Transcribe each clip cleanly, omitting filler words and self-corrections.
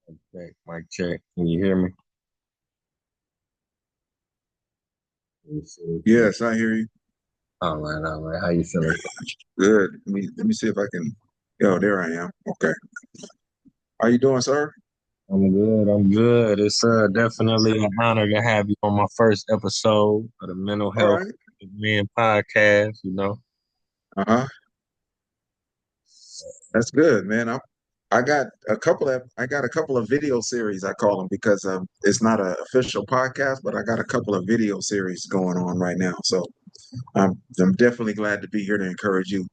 Okay, mic check. Can you hear me? Let me see. Yes, I hear you. All right, all right. How you feeling? Good. Let me see if I can. Oh, there I am. Okay. How you doing, sir? I'm good. I'm good. It's definitely an honor to have you on my first episode of the Mental All Health right. Men podcast. You know, Uh-huh. That's good, man. I got a couple of video series I call them because it's not an official podcast, but I got a couple of video series going on right now. So I'm definitely glad to be here to encourage you.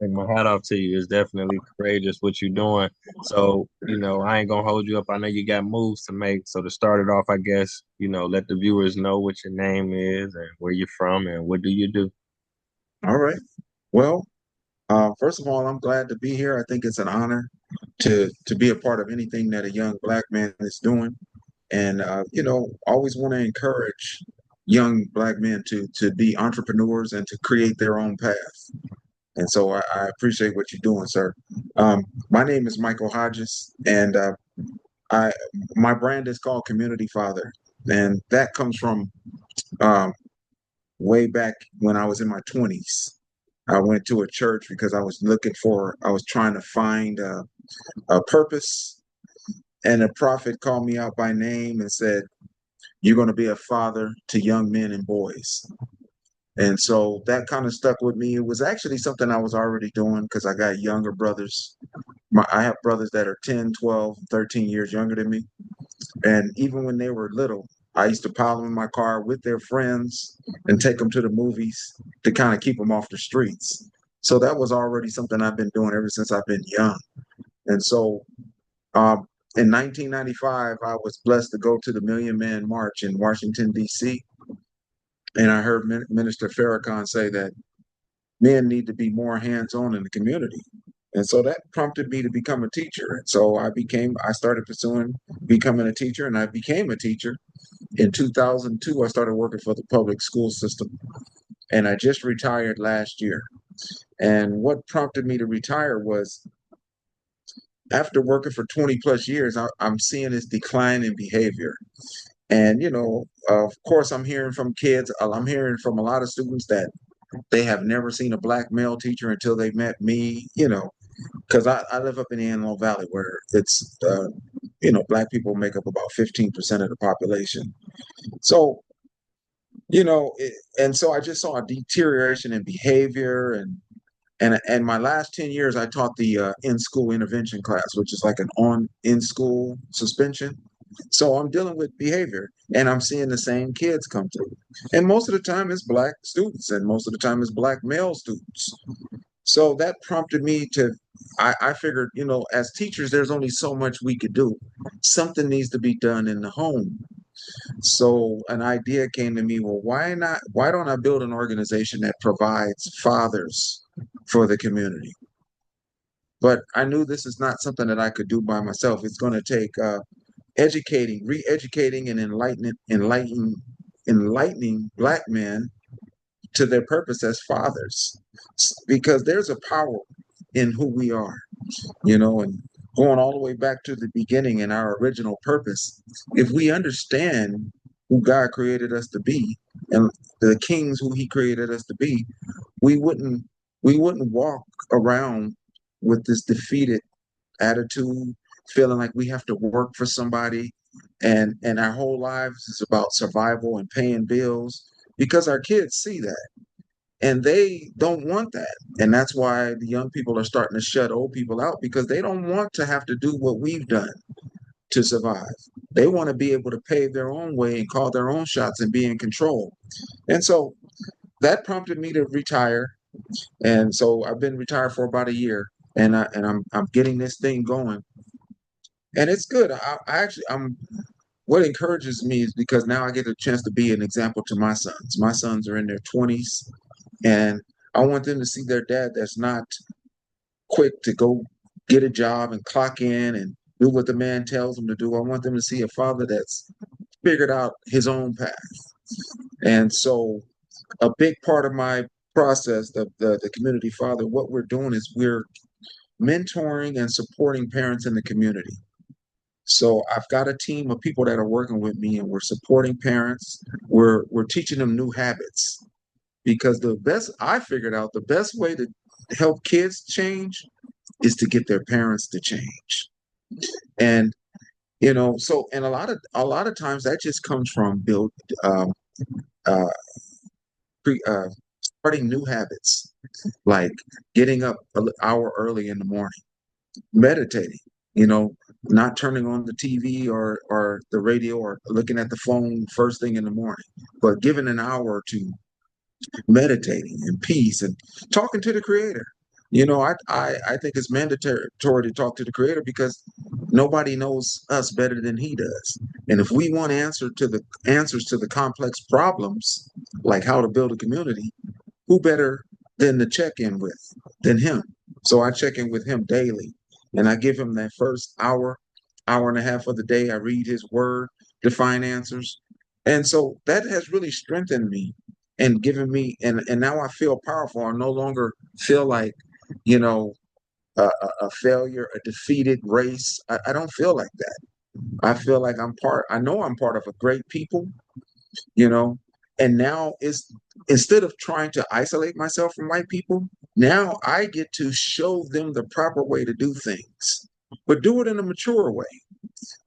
take my hat off to you. It's definitely courageous what you're doing. So, I ain't gonna hold you up. I know you got moves to make. So to start it off, I guess, let the viewers know what your name is and where you're from and what do you do. All right. Well, first of all, I'm glad to be here. I think it's an honor to be a part of anything that a young black man is doing. And always want to encourage young black men to be entrepreneurs and to create their own path. And so I appreciate what you're doing, sir. My name is Michael Hodges, and I my brand is called Community Father, and that comes from um, way back when I was in my 20s. I went to a church because I was trying to find a purpose, and a prophet called me out by name and said, "You're going to be a father to young men and boys." And so that kind of stuck with me. It was actually something I was already doing because I got younger brothers. I have brothers that are 10, 12, 13 years younger than me. And even when they were little, I used to pile them in my car with their friends and take them to the movies to kind of keep them off the streets. So that was already something I've been doing ever since I've been young. And so um, in 1995, I was blessed to go to the Million Man March in Washington, D.C. And I heard Minister Farrakhan say that men need to be more hands-on in the community. And so that prompted me to become a teacher. And so I started pursuing becoming a teacher, and I became a teacher. In 2002, I started working for the public school system, and I just retired last year. And what prompted me to retire was after working for 20 plus years, I'm seeing this decline in behavior. And, of course, I'm hearing from kids, I'm hearing from a lot of students that they have never seen a black male teacher until they met me, because I live up in the Antelope Valley where black people make up about 15% of the population. So, and so I just saw a deterioration in behavior and my last 10 years, I taught the in-school intervention class, which is like an in-school suspension. So I'm dealing with behavior and I'm seeing the same kids come through. And most of the time it's black students and most of the time it's black male students. So that prompted me I figured, as teachers, there's only so much we could do. Something needs to be done in the home. So an idea came to me, well, why don't I build an organization that provides fathers for the community? But I knew this is not something that I could do by myself. It's going to take educating, re-educating, and enlightening black men to their purpose as fathers, because there's a power in who we are, and going all the way back to the beginning and our original purpose. If we understand who God created us to be and the kings who He created us to be, we wouldn't we wouldn't walk around with this defeated attitude, feeling like we have to work for somebody, and our whole lives is about survival and paying bills because our kids see that and they don't want that. And that's why the young people are starting to shut old people out because they don't want to have to do what we've done to survive. They want to be able to pave their own way and call their own shots and be in control. And so that prompted me to retire. And so I've been retired for about a year, and I'm getting this thing going, and it's good. I actually I'm What encourages me is because now I get a chance to be an example to my sons. My sons are in their 20s, and I want them to see their dad that's not quick to go get a job and clock in and do what the man tells them to do. I want them to see a father that's figured out his own path. And so a big part of my process, the community father, what we're doing is mentoring and supporting parents in the community. So I've got a team of people that are working with me, and we're supporting parents. We're teaching them new habits because I figured out the best way to help kids change is to get their parents to change. And so and a lot of times that just comes from build um, uh, pre, starting new habits, like getting up an hour early in the morning, meditating, you know, not turning on the TV or the radio or looking at the phone first thing in the morning, but giving an hour or two meditating in peace and talking to the creator. I think it's mandatory to talk to the creator because nobody knows us better than he does. And if we want answers to the complex problems, like how to build a community, who better than to check in with than him? So I check in with him daily, and I give him that first hour and a half of the day. I read his word, define answers, and so that has really strengthened me and given me, and now I feel powerful. I no longer feel like, you know, a failure, a defeated race. I don't feel like that. I feel like I know I'm part of a great people, you know. And now it's instead of trying to isolate myself from white people, now I get to show them the proper way to do things, but do it in a mature way,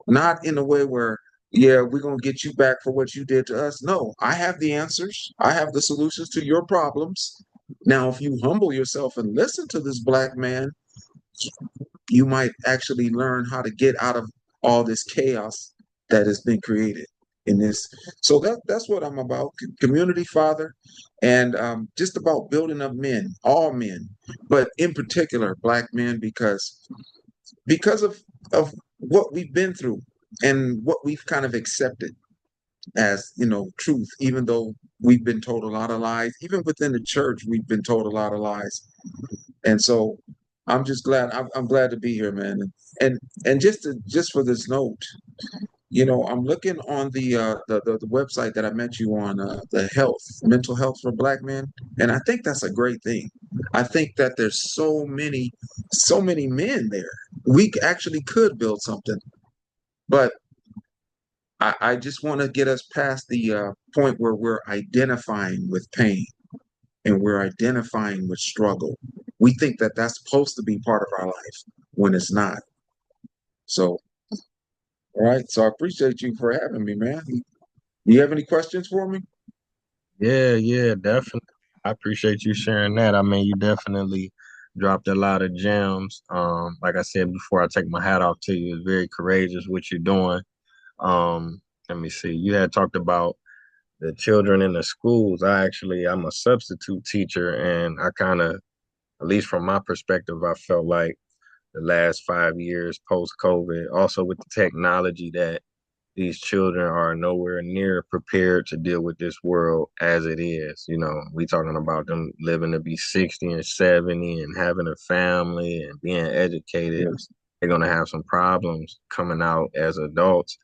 not in a way where, yeah, we're going to get you back for what you did to us. No, I have the answers. I have the solutions to your problems. Now, if you humble yourself and listen to this black man, you might actually learn how to get out of all this chaos that has been created in this. So that's what I'm about, community father, and just about building up men, all men, but in particular black men, because of what we've been through and what we've kind of accepted as truth, even though we've been told a lot of lies. Even within the church we've been told a lot of lies. And so I'm glad to be here, man. And just for this note, I'm looking on the website that I met you on, the mental health for black men, and I think that's a great thing. I think that there's so many men there. We actually could build something, but I just want to get us past the point where we're identifying with pain and we're identifying with struggle. We think that that's supposed to be part of our life when it's not. So, all right. So I appreciate you for having me, man. You have any questions for me? Yeah, yeah, definitely. I appreciate you sharing that. I mean, you definitely dropped a lot of gems. Like I said before, I take my hat off to you. It's very courageous what you're doing. Let me see. You had talked about the children in the schools. I'm a substitute teacher, and I kind of, at least from my perspective, I felt like the last 5 years post COVID, also with the technology that these children are nowhere near prepared to deal with this world as it is. We talking about them living to be 60 and 70 and having a family and being educated. Yes. They're gonna have some problems coming out as adults.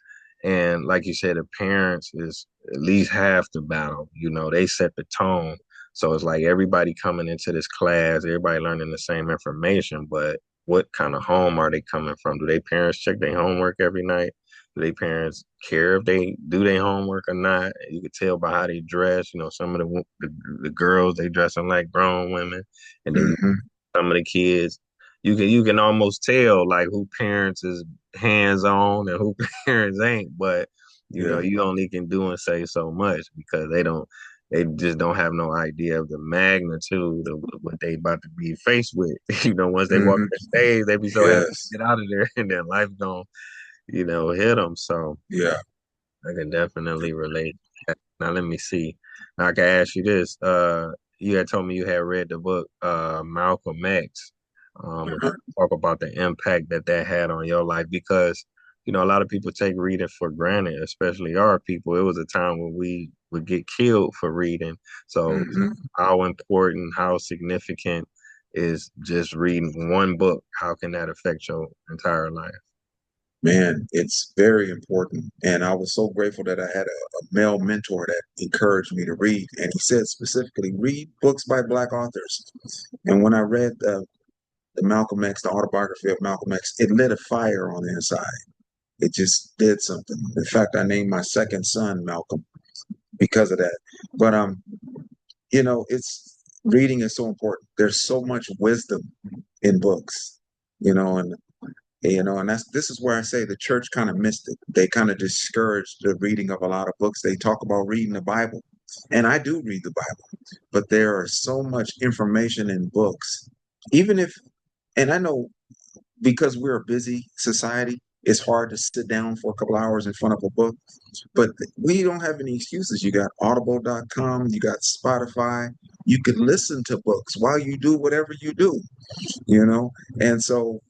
And like you said, the parents is at least half the battle. They set the tone. So it's like everybody coming into this class, everybody learning the same information, but what kind of home are they coming from? Do they parents check their homework every night? Do they parents care if they do their homework or not? You can tell by how they dress. Some of the girls, they dressing like grown women, and then Hmm. some of the kids, you can almost tell like who parents is hands on and who parents ain't. But Yeah. you only can do and say so much because they just don't have no idea of the magnitude of what they about to be faced with. Once they walk Hmm. the stage, they be so happy Yes. to get out of there, and then life gone hit them. So Yeah. I can definitely relate. Now let me see. Now I can ask you this. You had told me you had read the book Malcolm X. If you Uh-huh. talk about the impact that had on your life, because a lot of people take reading for granted, especially our people. It was a time when we would get killed for reading. So Hmm. how important, how significant is just reading one book? How can that affect your entire life? Man, it's very important. And I was so grateful that I had a male mentor that encouraged me to read. And he said specifically, read books by Black authors. And when I read the Malcolm X, the autobiography of Malcolm X, it lit a fire on the inside. It just did something. In fact, I named my second son Malcolm because of that. But it's reading is so important. There's so much wisdom in books, you know, and and this is where I say the church kind of missed it. They kind of discouraged the reading of a lot of books. They talk about reading the Bible, and I do read the Bible, but there are so much information in books. Even if, and I know because we're a busy society, it's hard to sit down for a couple hours in front of a book, but we don't have any excuses. You got audible.com, you got Spotify, you can listen to books while you do whatever you do, you know? And so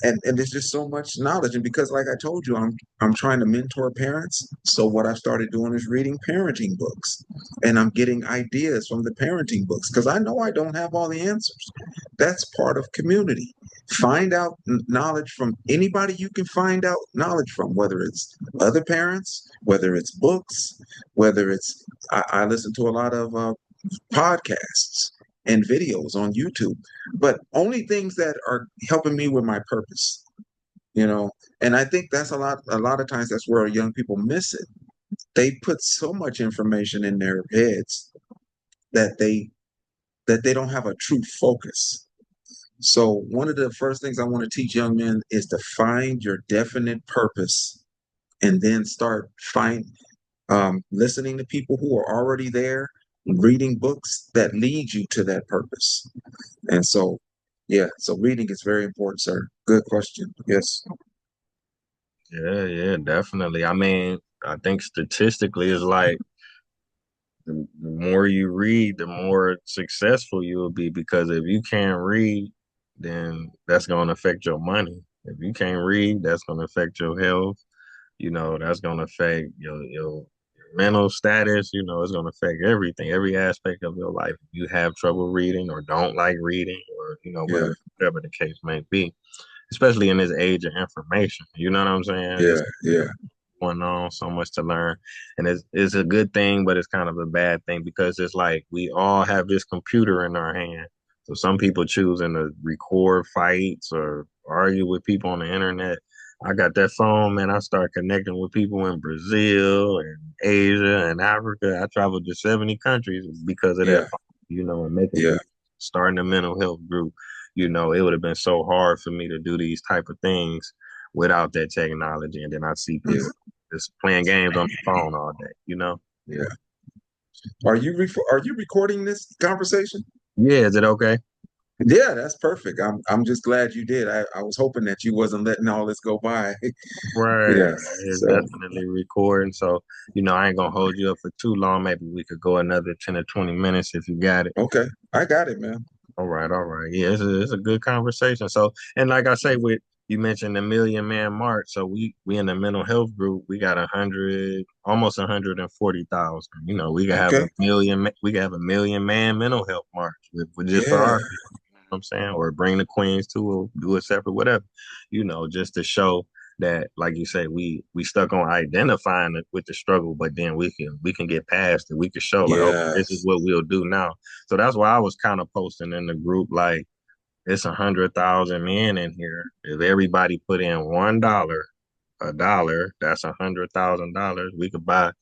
and there's just so much knowledge. And because like I told you, I'm trying to mentor parents. So what I've started doing is reading parenting books. And I'm getting ideas from the parenting books because I know I don't have all the answers. That's part of community. Find out knowledge from anybody you can find out knowledge from, whether it's other parents, whether it's books, whether it's I listen to a lot of podcasts and videos on YouTube, but only things that are helping me with my purpose, you know. And I think that's a lot of times that's where young people miss it. They put so much information in their heads that they don't have a true focus. So one of the first things I want to teach young men is to find your definite purpose and then start listening to people who are already there, reading books that lead you to that purpose. And so, yeah, so reading is very important, sir. Good question. Yes. Yeah, yeah, definitely. I mean, I think statistically it's like the more you read, the more successful you will be because if you can't read, then that's going to affect your money. If you can't read, that's going to affect your health. That's going to affect your mental status. It's going to affect everything, every aspect of your life. If you have trouble reading or don't like reading or, Yeah. whatever the case may be, especially in this age of information, you know what I'm saying? Yeah. It's Yeah. going on, so much to learn. And it's a good thing, but it's kind of a bad thing because it's like we all have this computer in our hand. So some people choosing to record fights or argue with people on the internet. I got that phone, man. I start connecting with people in Brazil and Asia and Africa. I traveled to 70 countries because of that Yeah. phone, and making Yeah. starting a mental health group. It would have been so hard for me to do these type of things without that technology. And then I see Yeah. people just playing games on the phone all day. Yeah. Are you recording this conversation? Yeah, is it okay? Yeah, that's perfect. I'm just glad you did. I was hoping that you wasn't letting all this go by. Right. Yes. It's So definitely recording. So, I ain't gonna hold you up for too long. Maybe we could go another 10 or 20 minutes if you got it. okay. I got it, man. All right, all right. Yeah, it's a good conversation. So, and like I say, with you mentioned the Million Man March. So we in the mental health group, we got 100, almost 140,000. We could have Okay. a million, we could have a million man mental health march with just for Yeah. our people. You know what I'm saying? Or bring the Queens to, or do it separate, whatever. Just to show that, like you say, we stuck on identifying it with the struggle, but then we can get past it. We can show like, okay, this is Yes. what we'll do now. So that's why I was kind of posting in the group like it's 100,000 men in here. If everybody put in $1, a dollar, that's $100,000. We could buy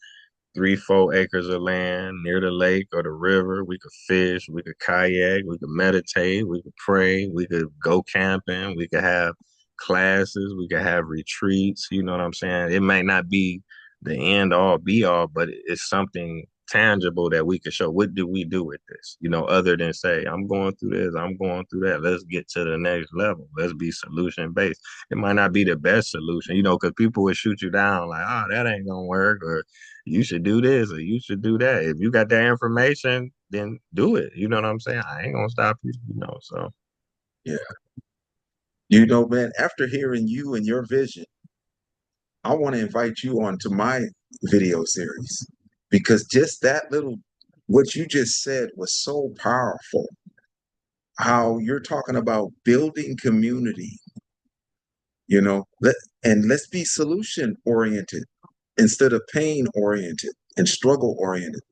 3, 4 acres of land near the lake or the river. We could fish, we could kayak, we could meditate, we could pray, we could go camping, we could have classes, we could have retreats. You know what I'm saying? It may not be the end all be all, but it's something tangible that we could show. What do we do with this? Other than say, I'm going through this, I'm going through that. Let's get to the next level. Let's be solution based. It might not be the best solution, because people would shoot you down like, oh, that ain't gonna work, or you should do this or you should do that. If you got that information, then do it. You know what I'm saying? I ain't gonna stop you. So Yeah. Man, after hearing you and your vision, I want to invite you onto my video series because just that little, what you just said was so powerful. How you're talking about building community, and let's be solution oriented instead of pain oriented and struggle oriented.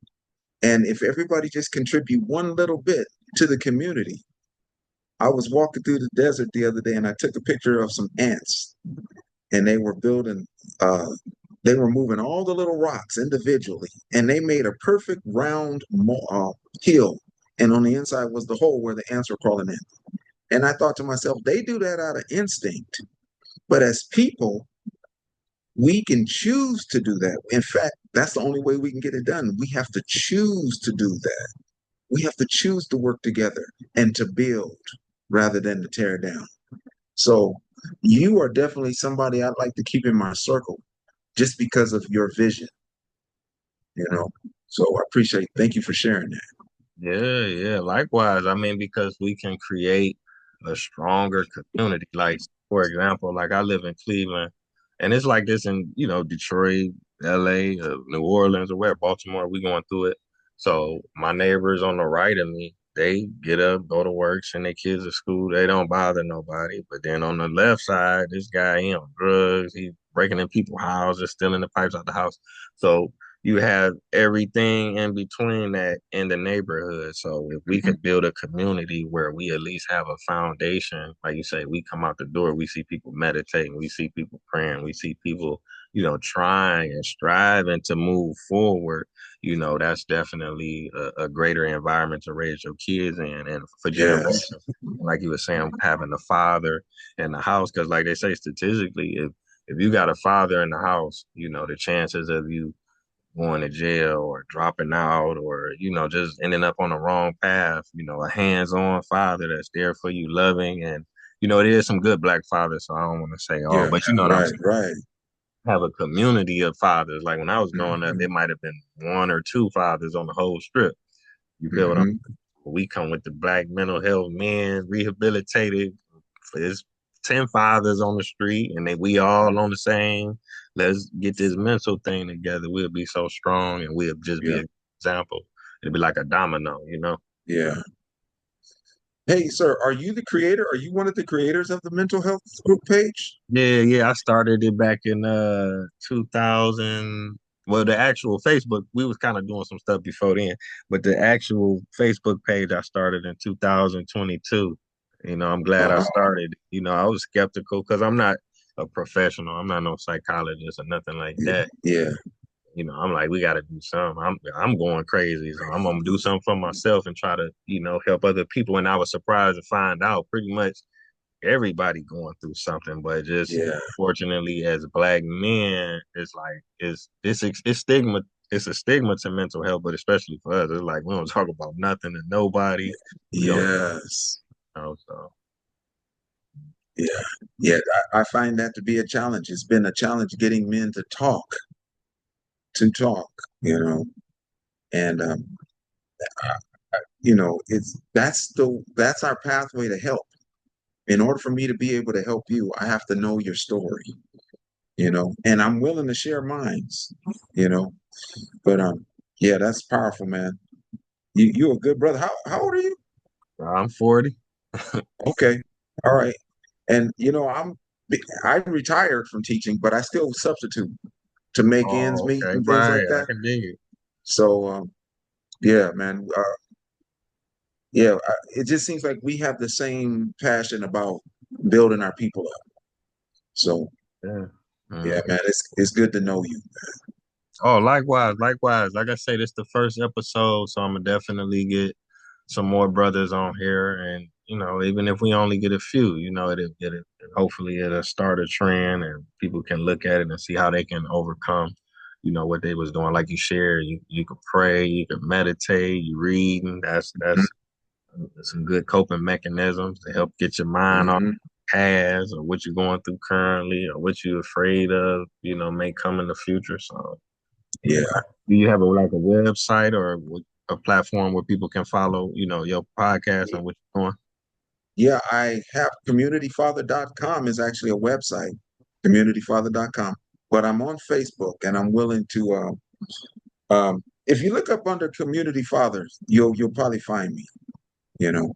And if everybody just contribute one little bit to the community, I was walking through the desert the other day and I took a picture of some ants and they were building uh they were moving all the little rocks individually and they made a perfect round hill, and on the inside was the hole where the ants were crawling in. And I thought to myself, they do that out of instinct, but as people we can choose to do that. In fact, that's the only way we can get it done. We have to choose to do that. We have to choose to work together and to build rather than to tear down. So you are definitely somebody I'd like to keep in my circle just because of your vision, you know. So I appreciate, thank you for sharing that. Yeah, yeah. Likewise, I mean, because we can create a stronger community. Like, for example, like I live in Cleveland, and it's like this in, Detroit, LA, New Orleans, or where, Baltimore, we going through it. So my neighbors on the right of me, they get up, go to work, send their kids to school. They don't bother nobody. But then on the left side, this guy, he on drugs, he breaking in people's houses, stealing the pipes out the house. So you have everything in between that in the neighborhood. So if we Mhm. could build a community where we at least have a foundation, like you say, we come out the door, we see people meditating, we see people praying, we see people, trying and striving to move forward. That's definitely a greater environment to raise your kids in, and for Yes. generations. Like you were saying, having a father in the house, because like they say statistically, if you got a father in the house, the chances of you going to jail or dropping out or, just ending up on the wrong path, a hands-on father that's there for you, loving. And, it is some good black fathers, so I don't want to say all, Yeah. but you know what I'm Right. saying? Right. Have a community of fathers. Like when I was growing up, Hmm. it might have been one or two fathers on the whole strip. You feel what I'm Hmm. We come with the black mental health men, rehabilitated. It's 10 fathers on the street, and we all on the same. Let's get this mental thing together. We'll be so strong, and we'll just be Yeah. an example. It'll be like a domino. Yeah. Hey, sir, are you the creator? Are you one of the creators of the mental health group page? Yeah, yeah. I started it back in 2000. Well, the actual Facebook, we was kind of doing some stuff before then, but the actual Facebook page I started in 2022. I'm glad I Uh-huh. started. I was skeptical because I'm not a professional. I'm not no psychologist or nothing like Yeah. that. Yeah. I'm like, we got to do something. I'm going crazy, so I'm gonna do something for myself and try to, help other people. And I was surprised to find out pretty much everybody going through something, but just Yeah. fortunately as black men, it's like it's stigma. It's a stigma to mental health, but especially for us, it's like we don't talk about nothing to nobody. We don't Yes. know. So Yeah. Yeah. I find that to be a challenge. It's been a challenge getting men to talk, you know, and it's that's our pathway to help. In order for me to be able to help you, I have to know your story, and I'm willing to share mines, you know. But yeah, that's powerful, man. You a good brother. How old are you? I'm 40. Okay. All right. And I retired from teaching, but I still substitute to make ends Oh, meet okay, and things right. like I that. can dig it. So yeah, man. Yeah, it just seems like we have the same passion about building our people up. So Yeah. yeah, Mhm. man, it's good to know you. Oh, likewise, likewise. Like I say, this the first episode, so I'm gonna definitely get some more brothers on here, and even if we only get a few, it'll hopefully it'll start a trend, and people can look at it and see how they can overcome, what they was doing. Like you shared, you could pray, you could meditate, you read, and that's some good coping mechanisms to help get your mind off Hmm. past or what you're going through currently or what you're afraid of, may come in the future. So. Yeah, Do you have like a website or a platform where people can follow, your podcast and what you're doing? yeah. I have communityfather.com is actually a website, communityfather.com. But I'm on Facebook, and I'm willing to. If you look up under Community Fathers, you'll probably find me. You know,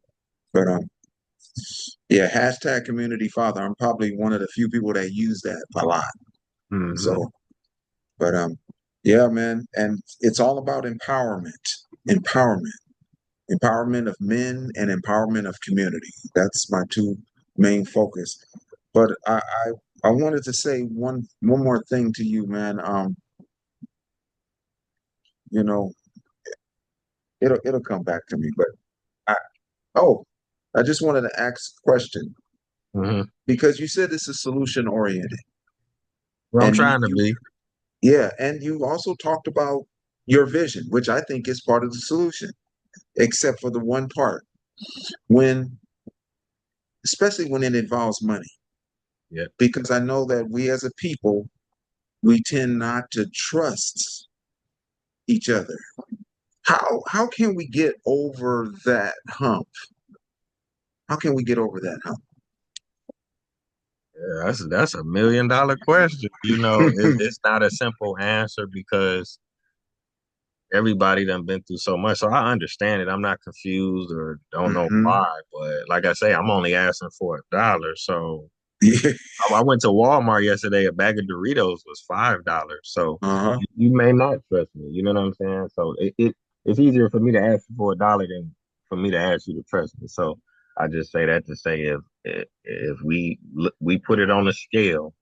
but yeah, hashtag Community Father. I'm probably one of the few people that use that a lot. Hmm. So, but yeah, man, and it's all about empowerment, empowerment. empowerment of men and empowerment of community. That's my two main focus. But I wanted to say one more thing to you, man. You know, it'll come back to me. But I oh, I just wanted to ask a question Hmm. because you said this is solution oriented, Well, I'm and trying to be. yeah, and you also talked about your vision, which I think is part of the solution, except for the one part when, especially when it involves money, Yeah. because I know that we as a people we tend not to trust each other. How can we get over that hump? How can we get over that hump? Yeah, that's $1 million question. It's not a simple answer because everybody done been through so much. So I understand it. I'm not confused or don't know Hmm. why. But like I say, I'm only asking for $1. So Yeah. I went to Walmart yesterday. A bag of Doritos was $5. So Uh-huh. you may not trust me. You know what I'm saying? So it's easier for me to ask you for $1 than for me to ask you to trust me. So I just say that to say if we put it on the scale,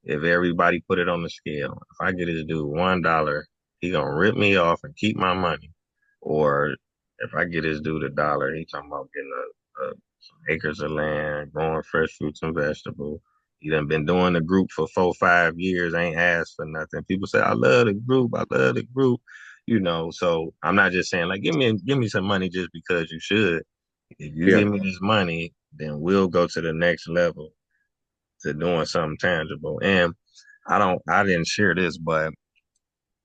if everybody put it on the scale, if I get this dude $1, he gonna rip me off and keep my money, or if I get this dude $1, he talking about getting some acres of land, growing fresh fruits and vegetables. He done been doing the group for 4, 5 years, ain't asked for nothing. People say, I love the group, I love the group. So I'm not just saying like give me some money just because you should. If you Yeah. give me this money, then we'll go to the next level to doing something tangible. And I didn't share this, but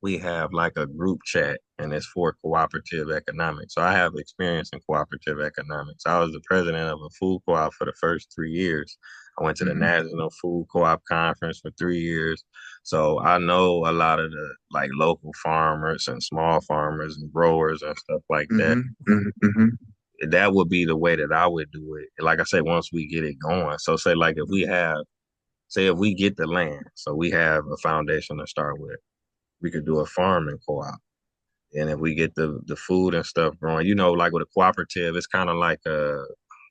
we have like a group chat and it's for cooperative economics. So I have experience in cooperative economics. I was the president of a food co-op for the first 3 years. I went to the Hmm. National Food Co-op Conference for 3 years. So I know a lot of the like local farmers and small farmers and growers and stuff like that. Hmm. Hmm. Hmm. That would be the way that I would do it. Like I say, once we get it going. So say like if we get the land, so we have a foundation to start with, we could do a farming co-op. And if we get the food and stuff growing, like with a cooperative, it's kind of like a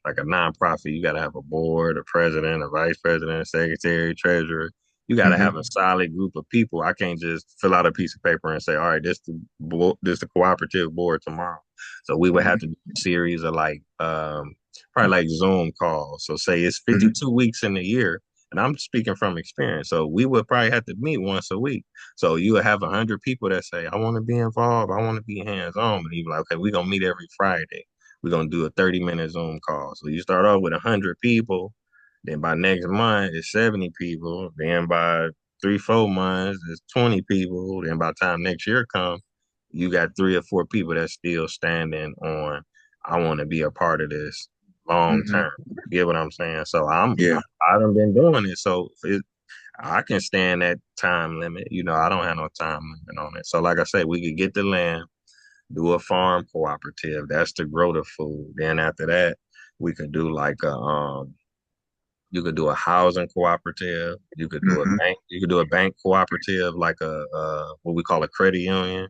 nonprofit. You got to have a board, a president, a vice president, secretary, treasurer. You got to have a Hmm. solid group of people. I can't just fill out a piece of paper and say, all right, this the cooperative board tomorrow. So we would have to do a series of like probably like Zoom calls. So say it's Hmm. 52 weeks in a year, and I'm speaking from experience. So we would probably have to meet once a week. So you would have 100 people that say, I want to be involved. I want to be hands on. But you be like, okay, we're going to meet every Friday. We're going to do a 30-minute Zoom call. So you start off with 100 people. Then by next month, it's 70 people. Then by 3, 4 months, it's 20 people. Then by the time next year comes, you got 3 or 4 people that's still standing on, I want to be a part of this long Hmm. term. You get what I'm saying? So Yeah. I done been doing it. So I can stand that time limit. I don't have no time limit on it. So, like I said, we could get the land, do a farm cooperative. That's to grow the food. Then after that, we could do like you could do a housing cooperative. You could do a Hmm. bank. You could do a bank cooperative, like a what we call a credit union.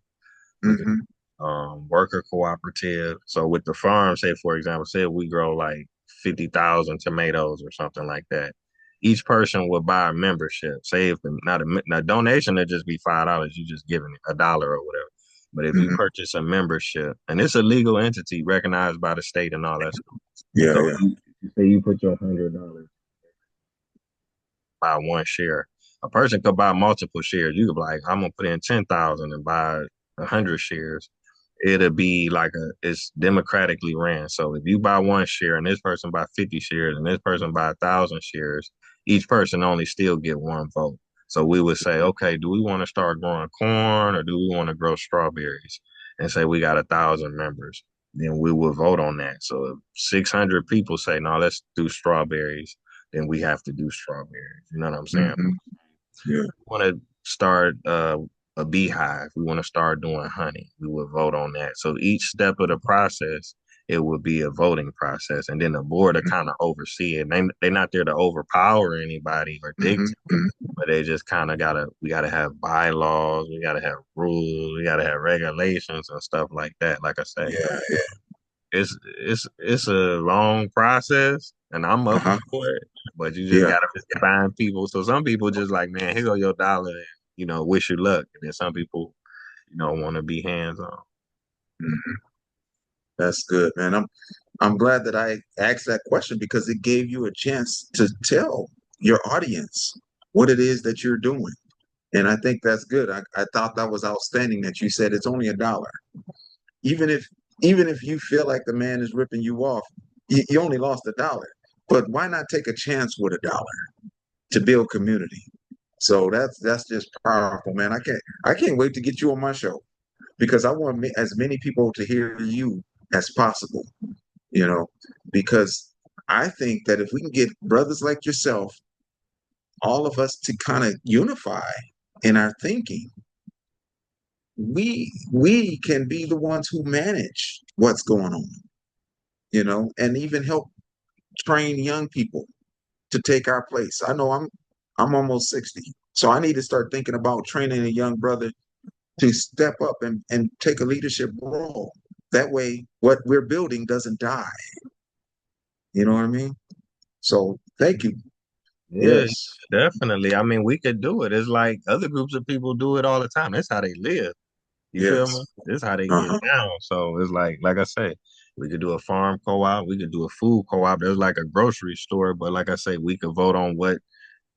We could Hmm. worker cooperative. So with the farm, say for example, say we grow like 50,000 tomatoes or something like that. Each person would buy a membership. Say if not a donation would just be $5. You just giving $1 or whatever. But if you Hmm. purchase a membership, and it's a legal entity recognized by the state and all that stuff. Yeah. So Yeah. you say you put your $100, buy one share. A person could buy multiple shares. You could be like, I'm gonna put in 10,000 and buy 100 shares. It'll be like it's democratically ran. So if you buy one share and this person buy 50 shares and this person buy 1,000 shares, each person only still get one vote. So we would say, okay, do we want to start growing corn or do we want to grow strawberries? And say we got 1,000 members, then we will vote on that. So if 600 people say, no, let's do strawberries, then we have to do strawberries. You know what I'm saying? Hmm. Yeah. Want to start a beehive. We want to start doing honey. We would vote on that. So each step of the process, it would be a voting process, and then the board to kind of oversee it. They're not there to overpower anybody or dictate, Hmm. but they just kind of we gotta have bylaws, we gotta have rules, we gotta have regulations and stuff like that. Like I say, Yeah. Yeah. it's a long process, and I'm up Uh-huh. for it. But you just Yeah. gotta find people. So some people just like, man, here go your dollar, and wish you luck. And then some people, want to be hands on. Mhm. That's good, man. I'm glad that I asked that question because it gave you a chance to tell your audience what it is that you're doing. And I think that's good. I thought that was outstanding that you said it's only $1. Even if even if you feel like the man is ripping you off, you only lost $1. But why not take a chance with $1 to build community? So that's just powerful, man. I can't wait to get you on my show because I want as many people to hear you as possible, you know, because I think that if we can get brothers like yourself, all of us to kind of unify in our thinking, we can be the ones who manage what's going on, and even help train young people to take our place. I know I'm almost 60, so I need to start thinking about training a young brother to step up and take a leadership role. That way, what we're building doesn't die. You know what I mean? So thank you. Yeah, Yes. definitely. I mean, we could do it. It's like other groups of people do it all the time. That's how they live. You feel me? Yes. This is how they get Uh-huh. down. So it's like I say, we could do a farm co-op, we could do a food co-op. There's like a grocery store, but like I say, we could vote on what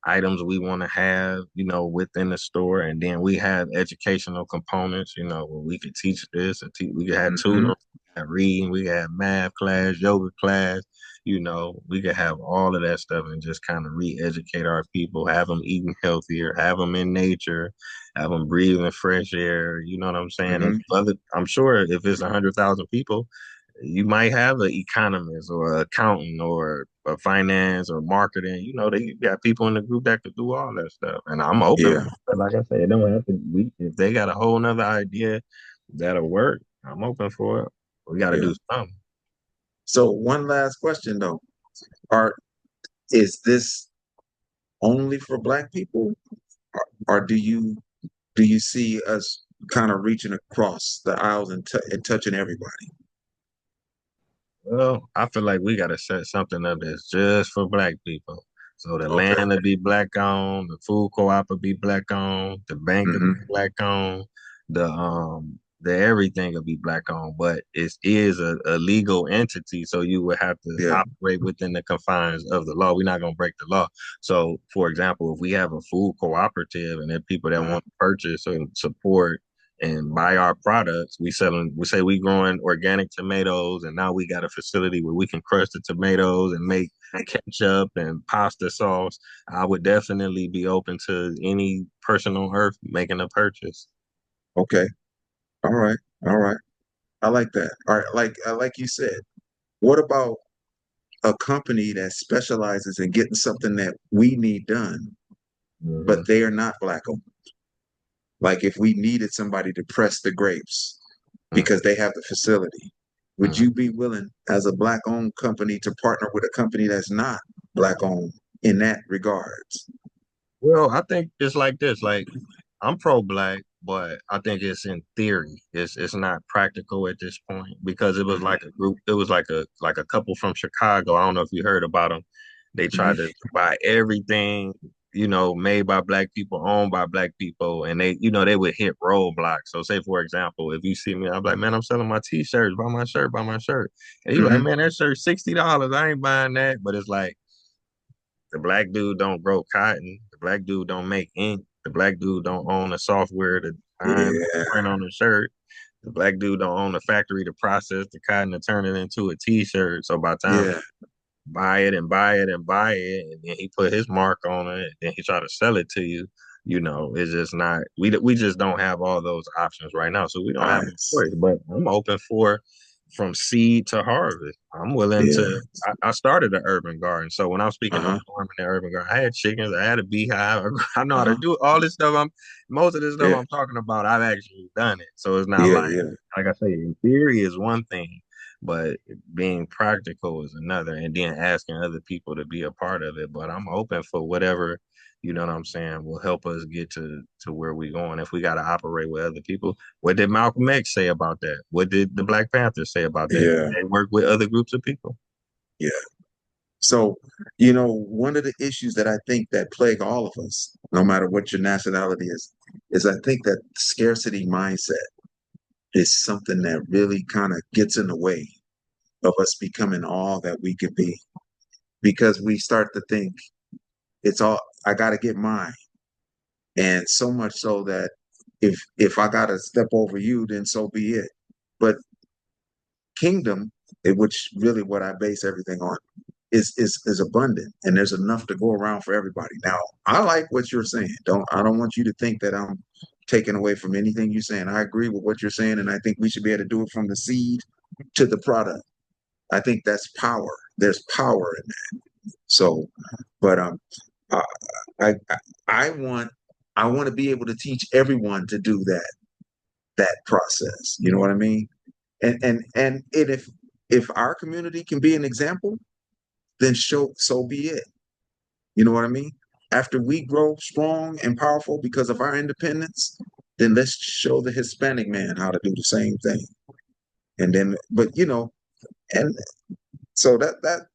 items we want to have, within the store. And then we have educational components, where we could teach this and we could have Hmm. tutoring, have reading, we could have math class, yoga class, we could have all of that stuff and just kind of re-educate our people, have them eating healthier, have them in nature, have them breathing fresh air. You know what I'm saying? And Hmm. I'm sure if it's 100,000 people, you might have an economist or an accountant or a finance or marketing. They got people in the group that could do all that stuff. And I'm open Yeah. for it. Like I said, it don't have to if they got a whole nother idea that'll work, I'm open for it. We gotta Yeah. do something. So one last question though. Are is this only for black people, or do you see us kind of reaching across the aisles and touching everybody? Well, I feel like we gotta set something up that's just for black people. So the Okay. land will be black owned, the food co-op will be black owned, the bank will be Hmm. black owned, the everything will be black owned, but it is a legal entity, so you would have to Yeah. operate within the confines of the law. We're not gonna break the law. So, for example, if we have a food cooperative and there are people that Uh-huh. want to purchase and support and buy our products. We growing organic tomatoes, and now we got a facility where we can crush the tomatoes and make ketchup and pasta sauce. I would definitely be open to any person on earth making a purchase. Okay. All right. All right. I like that. All right. Like you said, what about a company that specializes in getting something that we need done, Mhm. but they are not black owned? Like if we needed somebody to press the grapes because they have the facility, would Mhm. you be willing as a black owned company to partner with a company that's not black owned in that regards? Well, I think it's like this. Like I'm pro-black, but I think it's in theory. It's not practical at this point because it was Hmm. like a group. It was like a couple from Chicago. I don't know if you heard about them. They tried Hmm. to buy everything, made by black people, owned by black people, and they would hit roadblocks. So, say for example, if you see me, I'm like, man, I'm selling my T-shirts. Buy my shirt. Buy my shirt. And you like, Hmm. man, that shirt's $60. I ain't buying that. But it's like the black dude don't grow cotton. The black dude don't make ink. The black dude don't own the software to design Yeah. print on the shirt. The black dude don't own the factory to process the cotton to turn it into a t-shirt. So by the time Yeah. buy it and buy it and buy it, and then he put his mark on it, and then he try to sell it to you, it's just not we just don't have all those options right now. So we don't have a Nice. choice. But I'm open for from seed to harvest. I'm willing Yeah. to I started an urban garden. So when I was speaking of Uh-huh. farming the urban garden, I had chickens, I had a beehive. I know how to Uh-huh. do all this stuff. Most of this stuff Yeah. I'm talking about, I've actually done it. So it's not Yeah. Yeah. like I say, in theory is one thing, but being practical is another, and then asking other people to be a part of it. But I'm open for whatever, you know what I'm saying, will help us get to where we're going. If we got to operate with other people, what did Malcolm X say about that? What did the Black Panthers say about that? Yeah, They work with other groups of people. yeah. So, one of the issues that I think that plague all of us, no matter what your nationality is I think that scarcity mindset is something that really kind of gets in the way of us becoming all that we could be because we start to think it's all I got to get mine. And so much so that if I got to step over you, then so be it. But kingdom, which really what I base everything on, is abundant, and there's enough to go around for everybody. Now, I like what you're saying. I don't want you to think that I'm taking away from anything you're saying. I agree with what you're saying, and I think we should be able to do it from the seed to the product. I think that's power. There's power in that. So, but I I, I want I want to be able to teach everyone to do that process. You know what I mean? And if our community can be an example, then so be it. You know what I mean? After we grow strong and powerful because of our independence, then let's show the Hispanic man how to do the same thing. And then, but and so that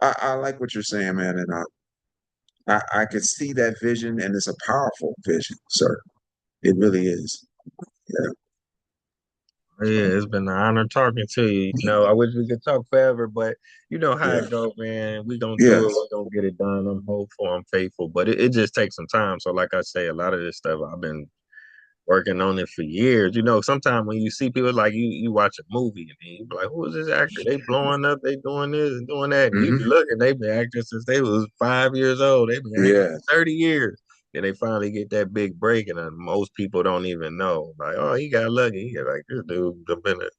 I like what you're saying, man, and I could see that vision, and it's a powerful vision, sir. It really is. Yeah. Yeah, it's been an honor talking to you. I wish we could talk forever, but you know how Yeah. it goes, man. We gonna do it. Yes. We gonna get it done. I'm hopeful. I'm faithful, but it just takes some time. So, like I say, a lot of this stuff I've been working on it for years. Sometimes when you see people like you watch a movie and you be like, who is this actor? They blowing up, they doing this and doing that. And you be Hmm. looking, they've been acting since they was 5 years old. They've been acting Yes. 30 years. And they finally get that big break, and most people don't even know. Like, oh, he got lucky. He got like this dude done been at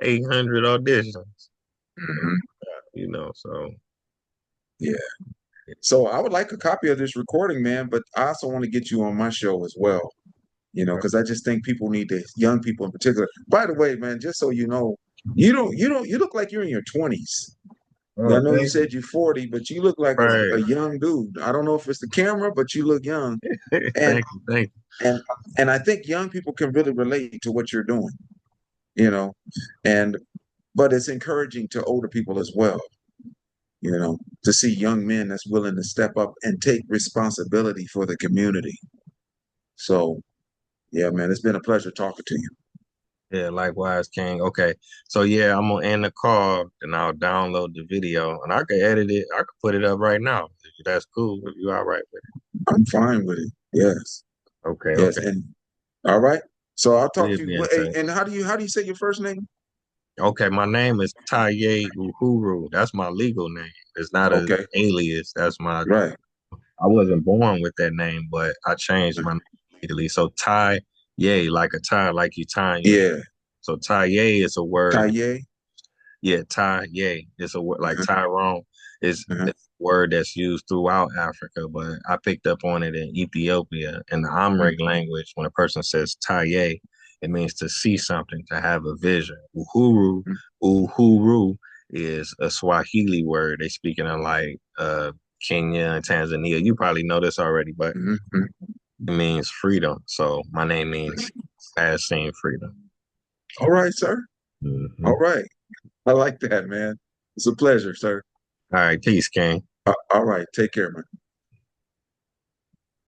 800 auditions. Hmm. So Yeah. So I would like a copy of this recording, man, but I also want to get you on my show as well. Because I just think people need to, young people in particular. By the way, man, just so you know, you look like you're in your 20s. Yeah, I oh, know you thank you. said you're 40, but you look like a Right. young dude. I don't know if it's the camera, but you look young. And Thank you. Thank and and I think young people can really relate to what you're doing, you know. And but it's encouraging to older people as well, to see young men that's willing to step up and take responsibility for the community. So, yeah, man, it's been a pleasure talking to you. you. Yeah, likewise, King. Okay. So yeah, I'm gonna end the call and I'll download the video and I can edit it. I can put it up right now. If that's cool. If you all right with I'm fine with it. Yes. it. Okay, Yes. okay. And all right. So I'll talk We'll to you. be in Hey, touch. and how do you say your first name? Okay, my name is Taye Uhuru. That's my legal name. It's not an Okay. alias. That's my Right. I wasn't born with that name, but I changed my name legally. So Ty Ye, like a tie, like you tying your. Yeah. So Ty Ye is a word. Kaye. Yeah, Ty Ye is a word like Uh-huh. Tyrone is Uh-huh. a word that's used throughout Africa, but I picked up on it in Ethiopia. In the Amharic language, when a person says Ty Ye, it means to see something, to have a vision. Uhuru is a Swahili word. They speak in like Kenya and Tanzania. You probably know this already, but Mm-hmm. it means freedom. So my name means as seen freedom. All right, sir. Hmm. All right. I like that, man. It's a pleasure, sir. All right, peace, King. All right. Take care, man.